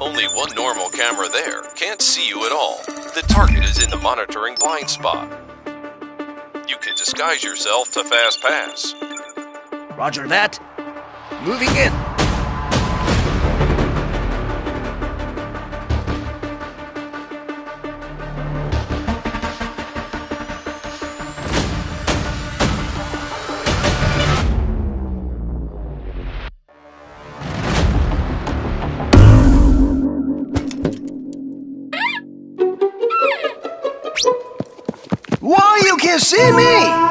only one normal camera there can't see you at all. The target is in the monitoring blind spot. You can disguise yourself to fast pass. Roger that. Moving in. Why you can't see me?